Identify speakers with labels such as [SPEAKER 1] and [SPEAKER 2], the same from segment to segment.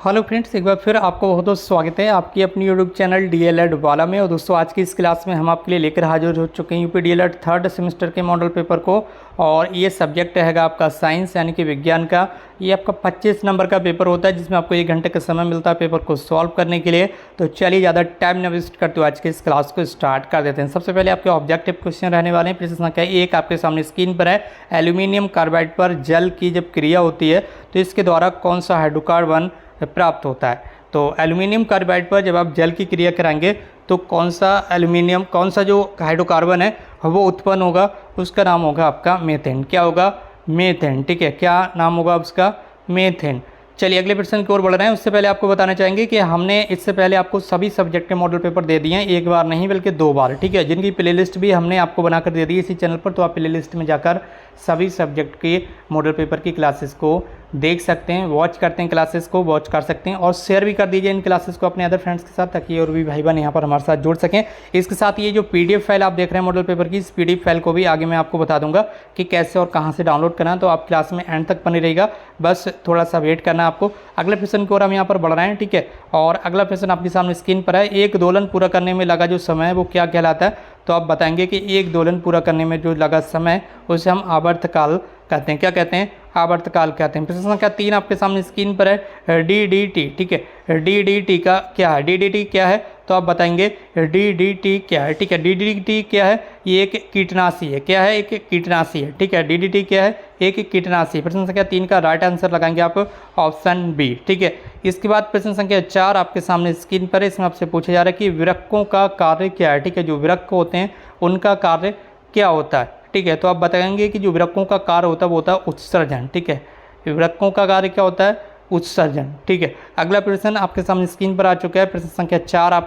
[SPEAKER 1] Hello friends, एक बार फिर आपको बहुत बहुत स्वागत है आपकी अपनी यूट्यूब चैनल डीएलएड वाला में। और दोस्तों, आज की इस क्लास में हम आपके लिए लेकर हाजिर हो चुके हैं यूपी डीएलएड थर्ड सेमेस्टर के मॉडल पेपर को। और ये सब्जेक्ट रहेगा आपका साइंस यानी कि विज्ञान का। ये आपका 25 नंबर का पेपर होता है जिसमें आपको 1 घंटे का समय मिलता है पेपर को सॉल्व करने के लिए। तो चलिए ज़्यादा टाइम न वेस्ट करते हुए आज के इस क्लास को स्टार्ट कर देते हैं। सबसे पहले आपके ऑब्जेक्टिव क्वेश्चन रहने वाले हैं। प्रश्न संख्या 1 आपके सामने स्क्रीन पर है। एल्यूमिनियम कार्बाइड पर जल की जब क्रिया होती है तो इसके द्वारा कौन सा हाइड्रोकार्बन प्राप्त होता है। तो एल्यूमिनियम कार्बाइड पर जब आप जल की क्रिया कराएंगे तो कौन सा जो हाइड्रोकार्बन है वो उत्पन्न होगा, उसका नाम होगा आपका मीथेन। क्या होगा? मीथेन। ठीक है, क्या नाम होगा उसका? मीथेन। चलिए अगले प्रश्न की ओर बढ़ रहे हैं। उससे पहले आपको बताना चाहेंगे कि हमने इससे पहले आपको सभी सब्जेक्ट के मॉडल पेपर दे दिए हैं, एक बार नहीं बल्कि 2 बार। ठीक है, जिनकी प्लेलिस्ट भी हमने आपको बनाकर दे दी है इसी चैनल पर। तो आप प्लेलिस्ट में जाकर सभी सब्जेक्ट के मॉडल पेपर की क्लासेस को देख सकते हैं, वॉच करते हैं, क्लासेस को वॉच कर सकते हैं और शेयर भी कर दीजिए इन क्लासेस को अपने अदर फ्रेंड्स के साथ, ताकि और भी भाई बहन यहाँ पर हमारे साथ जुड़ सकें। इसके साथ ये जो पीडीएफ फाइल आप देख रहे हैं मॉडल पेपर की, इस पीडीएफ फाइल को भी आगे मैं आपको बता दूंगा कि कैसे और कहाँ से डाउनलोड करना है। तो आप क्लास में एंड तक बने रहेगा, बस थोड़ा सा वेट करना है आपको। अगले प्रश्न की ओर हम यहाँ पर बढ़ रहे हैं। ठीक है, और अगला प्रश्न आपके सामने स्क्रीन पर है। एक दोलन पूरा करने में लगा जो समय है वो क्या कहलाता है? तो आप बताएंगे कि एक दोलन पूरा करने में जो लगा समय उसे हम आवर्तकाल कहते हैं। क्या कहते हैं? आवर्तकाल कहते हैं। प्रश्न संख्या 3 आपके सामने स्क्रीन पर है। डीडीटी। ठीक है, डीडीटी का क्या है? डीडीटी क्या है? तो आप बताएंगे डीडीटी क्या है। ठीक है, डीडीटी क्या है? ये एक कीटनाशी है। क्या है? एक कीटनाशी है। ठीक है, डीडीटी क्या है? एक कीटनाशी। प्रश्न संख्या 3 का राइट आंसर लगाएंगे आप ऑप्शन बी। ठीक है, इसके बाद प्रश्न संख्या 4 आपके सामने स्क्रीन पर है। इसमें आपसे पूछा जा रहा है कि विरक्कों का कार्य क्या है। ठीक है, जो विरक्क होते हैं उनका कार्य क्या होता है। ठीक है, तो आप बताएंगे कि जो विरक्कों का कार्य होता है वो होता है उत्सर्जन। ठीक है, विरक्कों का कार्य क्या होता है? उत्सर्जन। ठीक है, अगला प्रश्न आपके सामने स्क्रीन पर आ चुका है। प्रश्न संख्या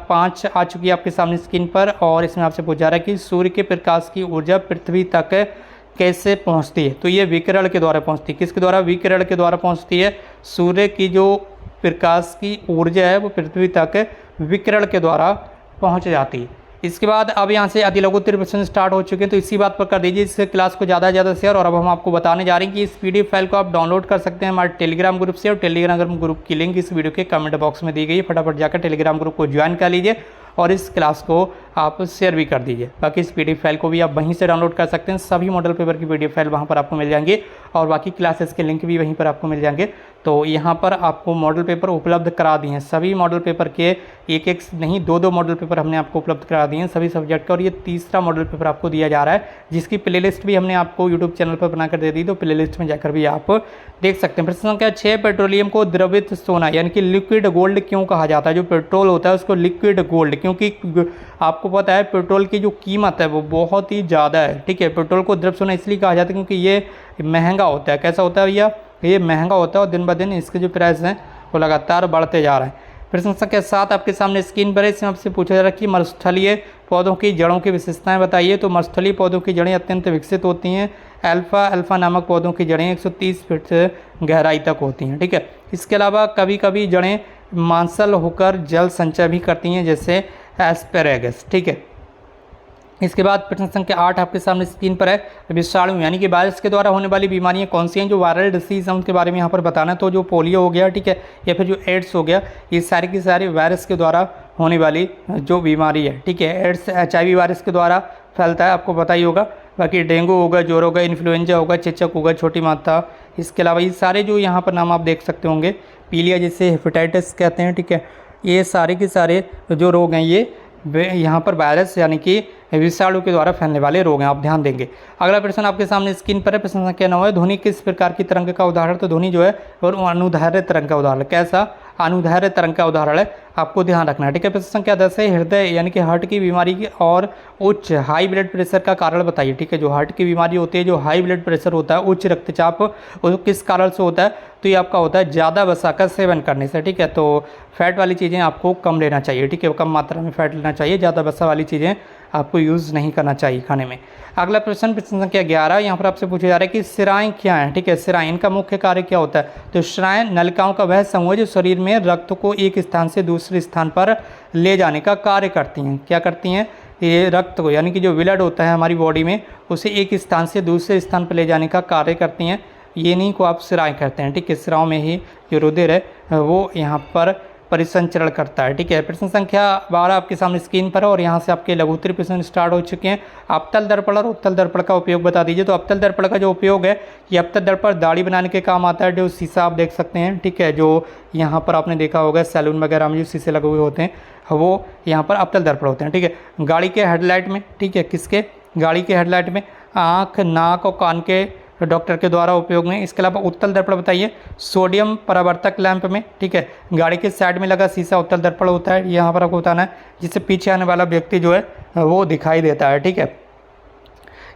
[SPEAKER 1] 5 आ चुकी है आपके सामने स्क्रीन पर। और इसमें आपसे पूछा जा रहा है कि सूर्य के प्रकाश की ऊर्जा पृथ्वी तक कैसे पहुंचती है। तो ये विकिरण के द्वारा पहुंचती है। किसके द्वारा? विकिरण के द्वारा पहुंचती है। सूर्य की जो प्रकाश की ऊर्जा है वो पृथ्वी तक विकिरण के द्वारा पहुंच जाती है। इसके बाद अब यहाँ से अति लघु उत्तर प्रश्न स्टार्ट हो चुके हैं, तो इसी बात पर कर दीजिए इस क्लास को ज़्यादा से ज़्यादा शेयर। और अब हम आपको बताने जा रहे हैं कि इस पीडीएफ फाइल को आप डाउनलोड कर सकते हैं हमारे टेलीग्राम ग्रुप से। और टेलीग्राम ग्रुप की लिंक इस वीडियो के कमेंट बॉक्स में दी गई है। फटाफट जाकर टेलीग्राम ग्रुप को ज्वाइन कर लीजिए और इस क्लास को आप शेयर भी कर दीजिए। बाकी इस पीडीएफ फाइल को भी आप वहीं से डाउनलोड कर सकते हैं। सभी मॉडल पेपर की पीडीएफ फाइल वहाँ पर आपको मिल जाएंगे और बाकी क्लासेस के लिंक भी वहीं पर आपको मिल जाएंगे। तो यहाँ पर आपको मॉडल पेपर उपलब्ध करा दिए हैं। सभी मॉडल पेपर के एक नहीं 2 मॉडल पेपर हमने आपको उपलब्ध करा दिए हैं सभी सब्जेक्ट का। और ये तीसरा मॉडल पेपर आपको दिया जा रहा है जिसकी प्लेलिस्ट भी हमने आपको यूट्यूब चैनल पर बनाकर दे दी। तो प्लेलिस्ट में जाकर भी आप देख सकते हैं। प्रश्न संख्या 6, पेट्रोलियम को द्रवित सोना यानी कि लिक्विड गोल्ड क्यों कहा जाता है? जो पेट्रोल होता है उसको लिक्विड गोल्ड, क्योंकि आपको पता है पेट्रोल की जो कीमत है वो बहुत ही ज़्यादा है। ठीक है, पेट्रोल को द्रव सोना इसलिए कहा जाता है क्योंकि ये महंगा होता है। कैसा होता है भैया? ये महंगा होता है और दिन ब दिन इसके जो प्राइस हैं वो लगातार बढ़ते जा रहे हैं। प्रश्न संख्या 7 आपके सामने स्क्रीन पर है। इसमें आपसे पूछा जा रहा है कि मरुस्थलीय पौधों की जड़ों की विशेषताएं बताइए। तो मरुस्थलीय पौधों की जड़ें अत्यंत विकसित होती हैं। अल्फा नामक पौधों की जड़ें 130 फीट से गहराई तक होती हैं। ठीक है, इसके अलावा कभी कभी जड़ें मांसल होकर जल संचय भी करती हैं, जैसे एस्पेरेगस। ठीक है, इसके बाद प्रश्न संख्या 8 आपके सामने स्क्रीन पर है। विषाणु यानी कि वायरस के द्वारा होने वाली बीमारियां कौन सी हैं? जो वायरल डिसीज हैं उनके बारे में यहाँ पर बताना है। तो जो पोलियो हो गया, ठीक है, या फिर जो एड्स हो गया, ये सारी की सारी वायरस के द्वारा होने वाली जो बीमारी है। ठीक है, एड्स HIV वायरस के द्वारा फैलता है, आपको पता ही होगा। बाकी डेंगू होगा, ज्वर होगा, इन्फ्लुएंजा होगा, चेचक होगा, छोटी मात्रा। इसके अलावा ये सारे जो यहाँ पर नाम आप देख सकते होंगे, पीलिया जिसे हेपेटाइटिस कहते हैं। ठीक है, ये सारे के सारे जो रोग हैं ये यहाँ पर वायरस यानी कि विषाणु के द्वारा फैलने वाले रोग हैं, आप ध्यान देंगे। अगला प्रश्न आपके सामने स्क्रीन पर है। प्रश्न संख्या 9 है। ध्वनि किस प्रकार की तरंग का उदाहरण? तो ध्वनि जो है और अनुदैर्ध्य तरंग का उदाहरण। कैसा? अनुदैर्ध्य तरंग का उदाहरण है, आपको ध्यान रखना है। ठीक है, प्रश्न संख्या 10 है। हृदय यानी कि हार्ट की बीमारी की और उच्च हाई ब्लड प्रेशर का कारण बताइए। ठीक है, जो हार्ट की बीमारी होती है, जो हाई ब्लड प्रेशर होता है, उच्च रक्तचाप, वो किस कारण से होता है? तो ये आपका होता है ज़्यादा वसा का सेवन करने से। ठीक है, तो फैट वाली चीज़ें आपको कम लेना चाहिए। ठीक है, कम मात्रा में फैट लेना चाहिए, ज़्यादा वसा वाली चीज़ें आपको यूज़ नहीं करना चाहिए खाने में। अगला प्रश्न संख्या 11 यहाँ पर आपसे पूछा जा रहा है कि सिराएं क्या हैं? ठीक है, सिराएं, इनका मुख्य कार्य क्या होता है? तो सिराएं नलिकाओं का वह समूह है जो शरीर में रक्त को एक स्थान से दूसरे स्थान पर ले जाने का कार्य करती हैं। क्या करती हैं? ये रक्त को यानी कि जो ब्लड होता है हमारी बॉडी में उसे एक स्थान से दूसरे स्थान पर ले जाने का कार्य करती हैं। ये नहीं को आप सिराएँ कहते हैं, ठीक है। सिराओं में ही जो रुधिर है वो यहाँ पर परिसंचरण करता है, ठीक है। प्रश्न संख्या 12 आपके सामने स्क्रीन पर है और यहाँ से आपके लघुत्तरीय प्रश्न स्टार्ट हो चुके हैं। अवतल दर्पण और उत्तल दर्पण का उपयोग बता दीजिए। तो अवतल दर्पण का जो उपयोग है, ये अवतल दर्पण दाढ़ी बनाने के काम आता है। जो शीशा आप देख सकते हैं, ठीक है, जो यहाँ पर आपने देखा होगा सैलून वगैरह में जो शीशे लगे हुए होते हैं वो यहाँ पर अवतल दर्पण होते हैं, ठीक है। गाड़ी के हेडलाइट में, ठीक है, किसके, गाड़ी के हेडलाइट में आँख, नाक और कान के डॉक्टर के द्वारा उपयोग में। इसके अलावा उत्तल दर्पण बताइए, सोडियम परावर्तक लैंप में, ठीक है, गाड़ी के साइड में लगा शीशा उत्तल दर्पण होता है। यहाँ पर आपको बताना है जिससे पीछे आने वाला व्यक्ति जो है वो दिखाई देता है, ठीक है।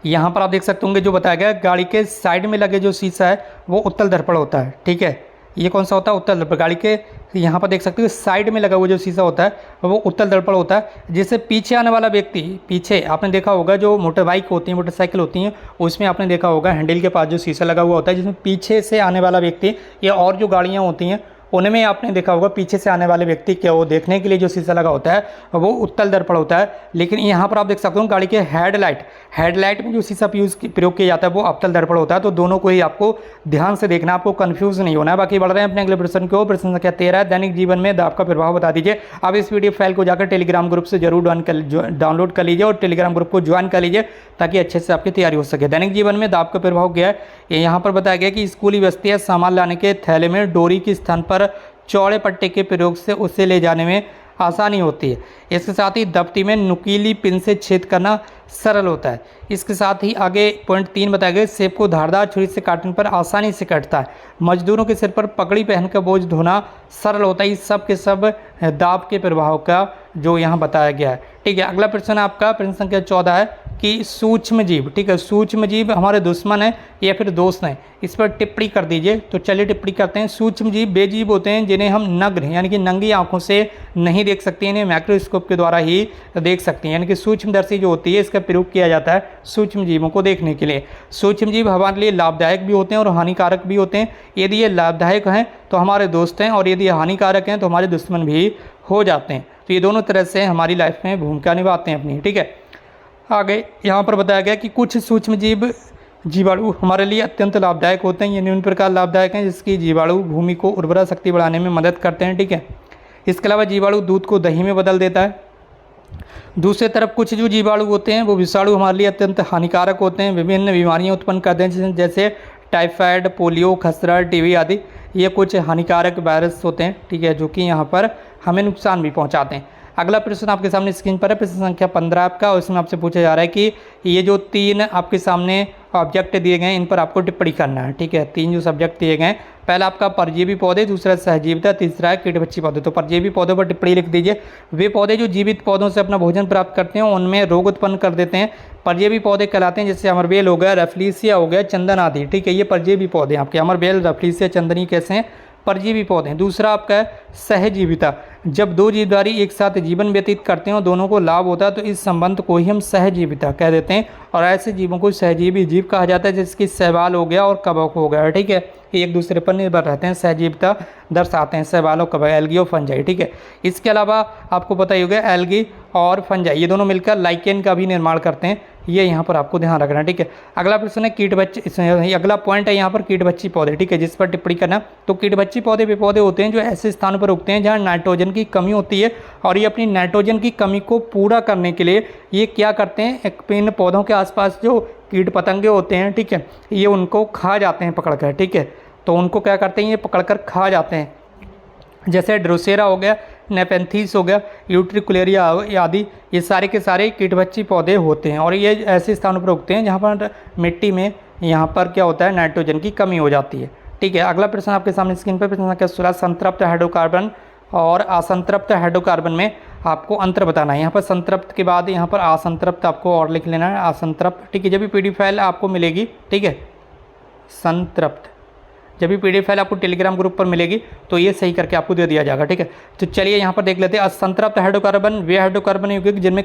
[SPEAKER 1] यहाँ पर आप देख सकते होंगे जो बताया गया, गाड़ी के साइड में लगे जो शीशा है वो उत्तल दर्पण होता है, ठीक है। ये कौन सा होता है, उत्तल दर्पण। गाड़ी के यहाँ पर देख सकते हो साइड में लगा हुआ जो शीशा होता है वो उत्तल दर्पण होता है, जिससे पीछे आने वाला व्यक्ति, पीछे आपने देखा होगा जो मोटर बाइक होती हैं, मोटरसाइकिल होती हैं, उसमें आपने देखा होगा हैंडल के पास जो शीशा लगा हुआ होता है, जिसमें पीछे से आने वाला व्यक्ति, या और जो गाड़ियाँ होती हैं उनमें आपने देखा होगा पीछे से आने वाले व्यक्ति क्या वो देखने के लिए जो शीशा लगा होता है वो उत्तल दर्पण होता है। लेकिन यहाँ पर आप देख सकते हो गाड़ी के हेडलाइट में जो शीशा प्रयोग किया जाता है वो अवतल दर्पण होता है। तो दोनों को ही आपको ध्यान से देखना, आपको कंफ्यूज नहीं होना है। बाकी बढ़ रहे हैं अपने अगले प्रश्न को। प्रश्न संख्या 13, दैनिक जीवन में दाब का प्रभाव बता दीजिए। अब इस वीडियो फाइल को जाकर टेलीग्राम ग्रुप से जरूर डाउनलोड कर लीजिए और टेलीग्राम ग्रुप को ज्वाइन कर लीजिए ताकि अच्छे से आपकी तैयारी हो सके। दैनिक जीवन में दाब का प्रभाव क्या है, यहाँ पर बताया गया कि स्कूली बस्तियाँ सामान लाने के थैले में डोरी के स्थान पर चौड़े पट्टे के प्रयोग से उसे ले जाने में आसानी होती है। इसके साथ ही दफ्ती में नुकीली पिन से छेद करना सरल होता है। इसके साथ ही आगे पॉइंट 3 बताया गया, सेब को धारदार छुरी से काटने पर आसानी से कटता है। मजदूरों के सिर पर पगड़ी पहनकर बोझ ढोना सरल होता है। इस सब के सब दाब के प्रभाव का जो यहाँ बताया गया है, ठीक है। अगला प्रश्न आपका प्रश्न संख्या 14 है कि सूक्ष्म जीव, ठीक है, सूक्ष्म जीव हमारे दुश्मन है या फिर दोस्त हैं, इस पर टिप्पणी कर दीजिए। तो चलिए टिप्पणी करते हैं। सूक्ष्म जीव वे जीव होते हैं जिन्हें हम नग्न यानी कि नंगी आंखों से नहीं देख सकते, इन्हें माइक्रोस्कोप के द्वारा ही देख सकते हैं। यानी कि सूक्ष्मदर्शी जो होती है इसका प्रयोग किया जाता है सूक्ष्म जीवों को देखने के लिए। सूक्ष्म जीव हमारे लिए लाभदायक भी होते हैं और हानिकारक भी होते हैं। यदि ये लाभदायक हैं तो हमारे दोस्त हैं और यदि हानिकारक हैं तो हमारे दुश्मन भी हो जाते हैं। तो ये दोनों तरह से हमारी लाइफ में भूमिका निभाते हैं अपनी, ठीक है। आगे यहाँ पर बताया गया कि कुछ सूक्ष्म जीवाणु हमारे लिए अत्यंत लाभदायक होते हैं। ये निम्न प्रकार लाभदायक हैं जिसकी जीवाणु भूमि को उर्वरा शक्ति बढ़ाने में मदद करते हैं, ठीक है। इसके अलावा जीवाणु दूध को दही में बदल देता है। दूसरी तरफ कुछ जो जीवाणु होते हैं वो विषाणु हमारे लिए अत्यंत हानिकारक होते हैं, विभिन्न बीमारियां उत्पन्न करते हैं जैसे टाइफाइड, पोलियो, खसरा, टीबी आदि। ये कुछ हानिकारक वायरस होते हैं, ठीक है, जो कि यहाँ पर हमें नुकसान भी पहुँचाते हैं। अगला प्रश्न आपके सामने स्क्रीन पर है, प्रश्न संख्या 15 आपका, और इसमें आपसे पूछा जा रहा है कि ये जो 3 आपके सामने ऑब्जेक्ट दिए गए हैं इन पर आपको टिप्पणी करना है, ठीक है। 3 जो सब्जेक्ट दिए गए हैं, पहला आपका परजीवी पौधे, दूसरा सहजीविता, तीसरा है कीटभक्षी पौधे। तो परजीवी पौधों पर टिप्पणी लिख दीजिए। वे पौधे जो जीवित पौधों से अपना भोजन प्राप्त करते हैं उनमें रोग उत्पन्न कर देते हैं। परजीवी पौधे कहलाते हैं, जैसे अमरबेल हो गया, रफलीसिया हो गया, चंदन आदि, ठीक है। ये परजीवी पौधे आपके अमरबेल, रफलीसिया, चंदनी कैसे हैं, परजीवी पौधे हैं। दूसरा आपका है सहजीविता, जब 2 जीवधारी एक साथ जीवन व्यतीत करते हैं और दोनों को लाभ होता है तो इस संबंध को ही हम सहजीविता कह देते हैं। और ऐसे जीवों को सहजीवी जीव कहा जाता है, जिसकी शैवाल हो गया और कवक हो गया, ठीक है, ये एक दूसरे पर निर्भर रहते हैं, सहजीविता दर्शाते हैं, शैवाल और कवक, एल्गी और फंजाई, ठीक है। इसके अलावा आपको पता ही होगा एल्गी और फंजाई ये दोनों मिलकर लाइकेन का भी निर्माण करते हैं, ये यहाँ पर आपको ध्यान रखना है, ठीक है। अगला प्रश्न है कीटभक्षी, अगला पॉइंट है यहाँ पर कीटभक्षी पौधे, ठीक है, जिस पर टिप्पणी करना। तो कीटभक्षी पौधे वे पौधे होते हैं जो ऐसे स्थान पर उगते हैं जहाँ नाइट्रोजन की कमी होती है, और ये अपनी नाइट्रोजन की कमी को पूरा करने के लिए ये क्या करते हैं, इन पौधों के आसपास जो कीट पतंगे होते हैं, ठीक है, ये उनको खा जाते हैं पकड़कर, ठीक है। तो उनको क्या करते हैं, ये पकड़कर खा जाते हैं, जैसे ड्रोसेरा हो गया, नेपेंथीस हो गया, यूट्रिकुलेरिया आदि, ये सारे के सारे कीटभक्षी पौधे होते हैं। और ये ऐसे स्थानों पर उगते हैं जहाँ पर मिट्टी में यहाँ पर क्या होता है, नाइट्रोजन की कमी हो जाती है, ठीक है। अगला प्रश्न आपके सामने स्क्रीन पर प्रश्न संख्या 16, संतृप्त हाइड्रोकार्बन और असंतृप्त हाइड्रोकार्बन में आपको अंतर बताना है। यहाँ पर संतृप्त के बाद यहाँ पर असंतृप्त आपको और लिख लेना है, असंतृप्त, ठीक है। जब भी पीडीएफ फाइल आपको मिलेगी, ठीक है, संतृप्त, जब भी पीडीएफ फाइल आपको टेलीग्राम ग्रुप पर मिलेगी तो ये सही करके आपको दे दिया जाएगा, ठीक है। तो चलिए यहाँ पर देख लेते हैं। असंतृप्त हाइड्रोकार्बन वे हाइड्रोकार्बन यौगिक जिनमें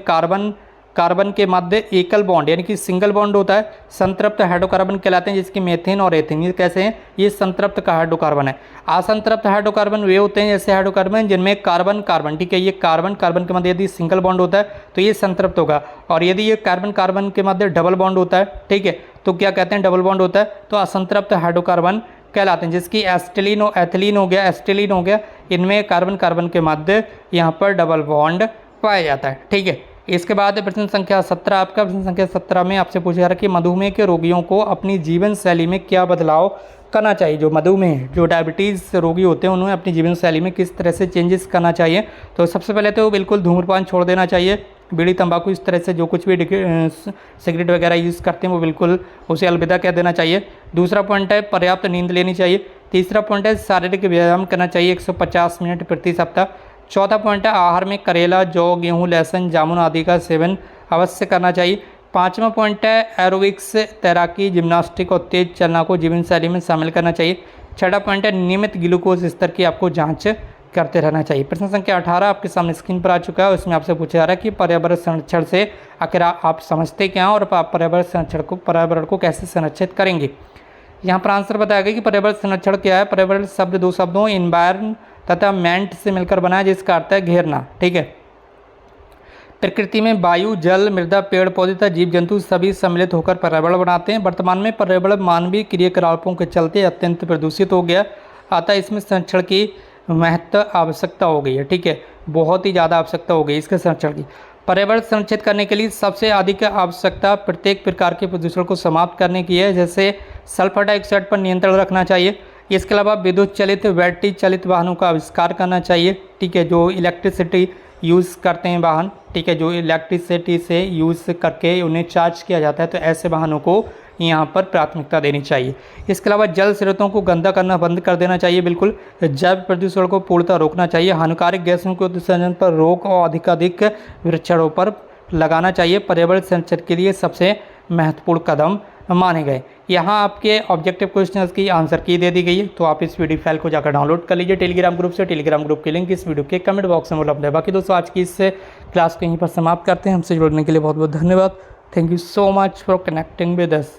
[SPEAKER 1] कार्बन के मध्य एकल बॉन्ड यानी कि सिंगल बॉन्ड होता है, संतृप्त हाइड्रोकार्बन कहलाते हैं, जिसकी मेथेन और एथेन, ये कैसे हैं, ये संतृप्त का हाइड्रोकार्बन है। असंतृप्त हाइड्रोकार्बन वे होते हैं जैसे हाइड्रोकार्बन जिनमें कार्बन, ठीक है, ये कार्बन के मध्य यदि सिंगल बॉन्ड होता है तो ये संतृप्त होगा, और यदि ये कार्बन के मध्य डबल बॉन्ड होता है, ठीक है, तो क्या कहते हैं, डबल बॉन्ड होता है तो असंतृप्त हाइड्रोकार्बन कहलाते हैं, जिसकी एसिटिलीन और एथिलीन हो गया, एसिटिलीन हो गया, इनमें कार्बन कार्बन के मध्य यहाँ पर डबल बॉन्ड पाया जाता है। ठीक है, इसके बाद प्रश्न संख्या 17 आपका। प्रश्न संख्या 17 में आपसे पूछा जा रहा है कि मधुमेह के रोगियों को अपनी जीवन शैली में क्या बदलाव करना चाहिए। जो मधुमेह, जो डायबिटीज़ रोगी होते हैं, उन्हें अपनी जीवन शैली में किस तरह से चेंजेस करना चाहिए। तो सबसे पहले तो बिल्कुल धूम्रपान छोड़ देना चाहिए, बीड़ी तंबाकू इस तरह से जो कुछ भी सिगरेट वगैरह यूज़ करते हैं वो बिल्कुल उसे अलविदा कह देना चाहिए। दूसरा पॉइंट है पर्याप्त नींद लेनी चाहिए। तीसरा पॉइंट है शारीरिक व्यायाम करना चाहिए 150 मिनट प्रति सप्ताह। चौथा पॉइंट है आहार में करेला, जौ, गेहूँ, लहसुन, जामुन आदि का सेवन अवश्य करना चाहिए। पाँचवा पॉइंट है एरोबिक्स, तैराकी, जिम्नास्टिक और तेज चलना को जीवन शैली में शामिल करना चाहिए। छठा पॉइंट है नियमित ग्लूकोज स्तर की आपको जांच करते रहना चाहिए। प्रश्न संख्या 18 आपके सामने स्क्रीन पर आ चुका है। उसमें आपसे पूछा जा रहा है कि पर्यावरण संरक्षण से आखिर आप समझते क्या हैं और आप पर्यावरण को कैसे संरक्षित करेंगे। यहाँ पर आंसर बताया गया कि पर्यावरण संरक्षण क्या है। पर्यावरण शब्द दो शब्दों एनवायरन तथा मेंट से मिलकर बना है, जिसका अर्थ है घेरना। ठीक है, प्रकृति में वायु, जल, मृदा, पेड़ पौधे तथा जीव जंतु सभी सम्मिलित होकर पर्यावरण बनाते हैं। वर्तमान में पर्यावरण मानवीय क्रियाकलापों के चलते अत्यंत प्रदूषित हो गया, अतः इसमें संरक्षण की महत्व आवश्यकता हो गई है। ठीक है, बहुत ही ज़्यादा आवश्यकता हो गई इसके संरक्षण की। पर्यावरण संरक्षित करने के लिए सबसे अधिक आवश्यकता प्रत्येक प्रकार के प्रदूषण को समाप्त करने की है, जैसे सल्फर डाइऑक्साइड पर नियंत्रण रखना चाहिए। इसके अलावा विद्युत चलित, बैटरी चलित वाहनों का आविष्कार करना चाहिए। ठीक है, जो इलेक्ट्रिसिटी यूज़ करते हैं वाहन, ठीक है, जो इलेक्ट्रिसिटी से यूज़ करके उन्हें चार्ज किया जाता है, तो ऐसे वाहनों को यहाँ पर प्राथमिकता देनी चाहिए। इसके अलावा जल स्रोतों को गंदा करना बंद कर देना चाहिए। बिल्कुल जैव प्रदूषण को पूर्णतः रोकना चाहिए। हानिकारक गैसों के उत्सर्जन पर रोक और अधिकाधिक वृक्षारोपण लगाना चाहिए। पर्यावरण संरक्षण के लिए सबसे महत्वपूर्ण कदम माने गए। यहाँ आपके ऑब्जेक्टिव क्वेश्चंस की आंसर की दे दी गई है, तो आप इस वीडियो फाइल को जाकर डाउनलोड कर लीजिए टेलीग्राम ग्रुप से। टेलीग्राम ग्रुप की लिंक इस वीडियो के कमेंट बॉक्स में उपलब्ध है। बाकी दोस्तों आज की इस क्लास को यहीं पर समाप्त करते हैं। हमसे जुड़ने के लिए बहुत बहुत धन्यवाद। Thank you so much for connecting with us.